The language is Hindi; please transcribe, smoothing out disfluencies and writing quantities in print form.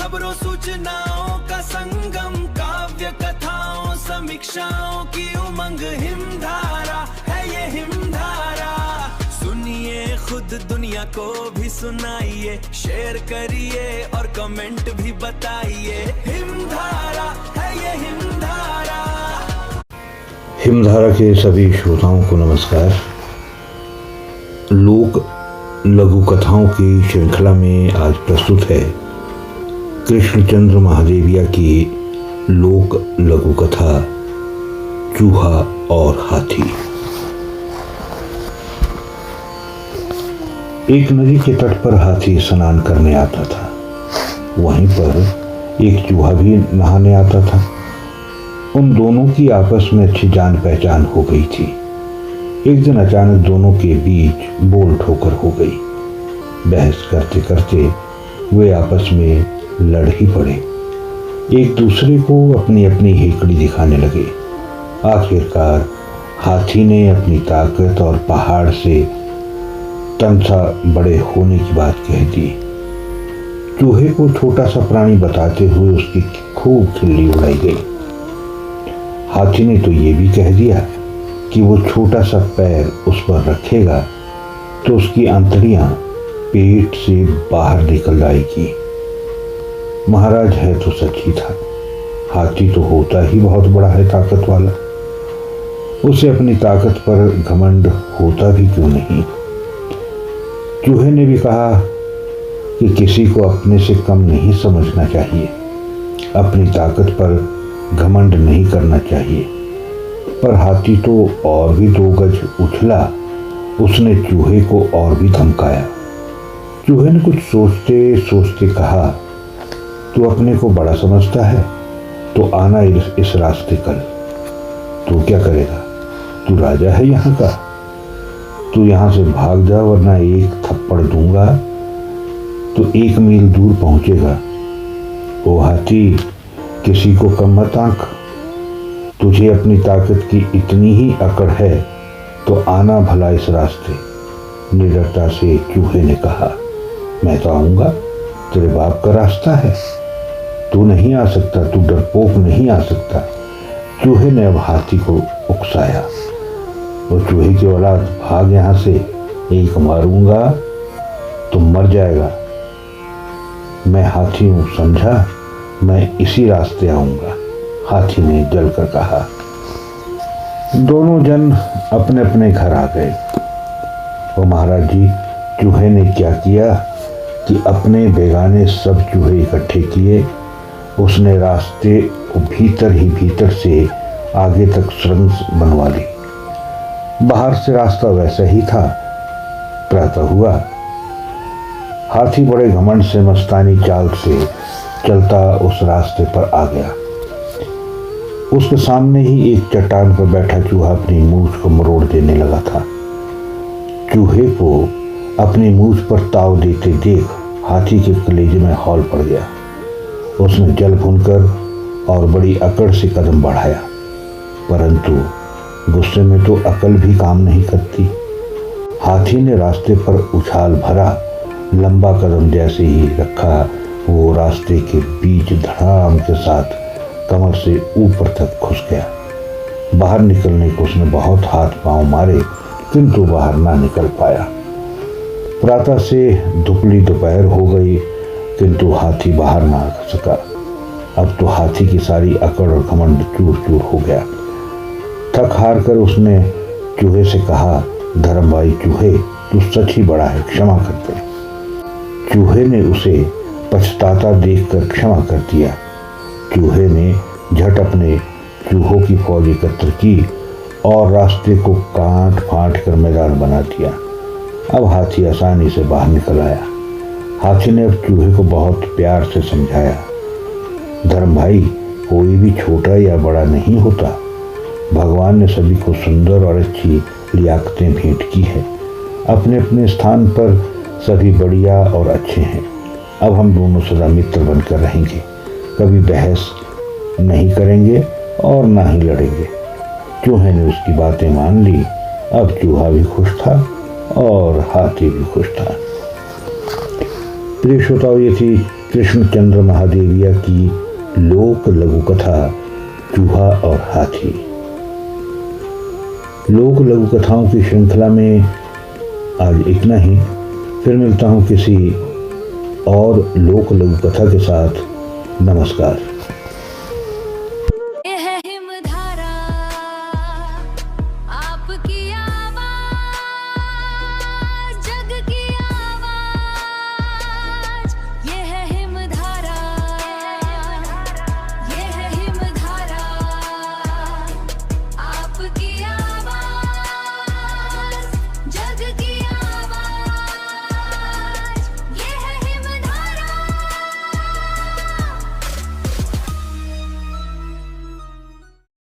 खबरों सूचनाओं का संगम, काव्य कथाओं समीक्षाओं की उमंग, हिमधारा है ये हिमधारा। सुनिए खुद दुनिया को भी सुनाइए, शेयर करिए और कमेंट भी बताइए। हिमधारा है ये हिमधारा। हिमधारा के सभी श्रोताओं को नमस्कार। लोक लघु कथाओं की श्रृंखला में आज प्रस्तुत है कृष्णचंद्र महादेविया की लोक लघु कथा चूहा और हाथी। एक नदी के तट पर हाथी स्नान करने आता था। वहीं पर एक चूहा भी नहाने आता था। उन दोनों की आपस में अच्छी जान पहचान हो गई थी। एक दिन अचानक दोनों के बीच बोल ठोकर हो गई। बहस करते करते वे आपस में लड़ ही पड़े। एक दूसरे को अपनी अपनी हेकड़ी दिखाने लगे। आखिरकार हाथी ने अपनी ताकत और पहाड़ से तमसा बड़े होने की बात कह दी। चूहे को छोटा सा प्राणी बताते हुए उसकी खूब खिल्ली उड़ाई गई। हाथी ने तो ये भी कह दिया कि वो छोटा सा पैर उस पर रखेगा तो उसकी अंतड़ियां पेट से बाहर निकल आएगी। महाराज है तो सच ही था। हाथी तो होता ही बहुत बड़ा है, ताकत वाला। उसे अपनी ताकत पर घमंड होता भी क्यों नहीं। चूहे ने भी कहा कि किसी को अपने से कम नहीं समझना चाहिए, अपनी ताकत पर घमंड नहीं करना चाहिए। पर हाथी तो और भी 2 गज उछला। उसने चूहे को और भी धमकाया। चूहे ने कुछ सोचते सोचते कहा, तू अपने को बड़ा समझता है तो आना इस रास्ते कल। तू क्या करेगा? तू राजा है यहाँ का। तू यहाँ से भाग जा, वरना एक थप्पड़ दूंगा तो 1 मील दूर पहुंचेगा। ओ हाथी, किसी को कम मत आंक। तुझे अपनी ताकत की इतनी ही अकड़ है तो आना भला इस रास्ते। निडरता से चूहे ने कहा, मैं तो आऊंगा, तेरे बाप का रास्ता है। तू नहीं आ सकता, तू डरपोक नहीं आ सकता। चूहे ने अब हाथी को उकसाया। वो चूहे की औलाद, भाग यहाँ से, एक मारूंगा तो मर जाएगा। मैं हाथी हूं, समझा? मैं इसी रास्ते आऊंगा। हाथी ने जलकर कहा। दोनों जन अपने अपने घर आ गए। और महाराज जी, चूहे ने क्या किया कि अपने बेगाने सब चूहे इकट्ठे किए। उसने रास्ते को भीतर से आगे तक सुरंग बनवा ली। बाहर से रास्ता वैसा ही था। प्रातः हुआ। हाथी बड़े घमंड से मस्तानी चाल से चलता उस रास्ते पर आ गया। उसके सामने ही एक चट्टान पर बैठा चूहा अपनी मूंछ को मरोड़ देने लगा था। चूहे को अपनी मूंछ पर ताव देते देख हाथी के कलेजे में हौल पड़ गया। उसने जल भूनकर और बड़ी अकड़ से कदम बढ़ाया, परंतु गुस्से में तो अकल भी काम नहीं करती। हाथी ने रास्ते पर उछाल भरा। लंबा कदम जैसे ही रखा, वो रास्ते के बीच धड़ाम के साथ कमर से ऊपर तक घुस गया। बाहर निकलने को उसने बहुत हाथ पांव मारे, किंतु बाहर ना निकल पाया। प्रातः से दुपली दोपहर हो गई, किंतु हाथी बाहर ना आ सका। अब तो हाथी की सारी अकड़ और घमंड चूर चूर हो गया। थक हार कर उसने चूहे से कहा, धर्म भाई चूहे, तू सच ही बड़ा है, क्षमा कर दे। चूहे ने उसे पछताता देखकर क्षमा कर दिया। चूहे ने झट अपने चूहों की फौज एकत्र की और रास्ते को काट फाट कर मैदान बना दिया। अब हाथी आसानी से बाहर निकल आया। हाथी ने अब चूहे को बहुत प्यार से समझाया, धर्म भाई, कोई भी छोटा या बड़ा नहीं होता। भगवान ने सभी को सुंदर और अच्छी लियाकतें भेंट की है। अपने अपने स्थान पर सभी बढ़िया और अच्छे हैं। अब हम दोनों सदा मित्र बनकर रहेंगे, कभी बहस नहीं करेंगे और ना ही लड़ेंगे। चूहे ने उसकी बातें मान ली। अब चूहा भी खुश था और हाथी भी खुश था। प्रिय श्रोताओ, ये थी कृष्णचंद्र महादेविया की लोक लघु कथा चूहा और हाथी। लोक लघु कथाओं की श्रृंखला में आज इतना ही। फिर मिलता हूँ किसी और लोक लघु कथा के साथ। नमस्कार।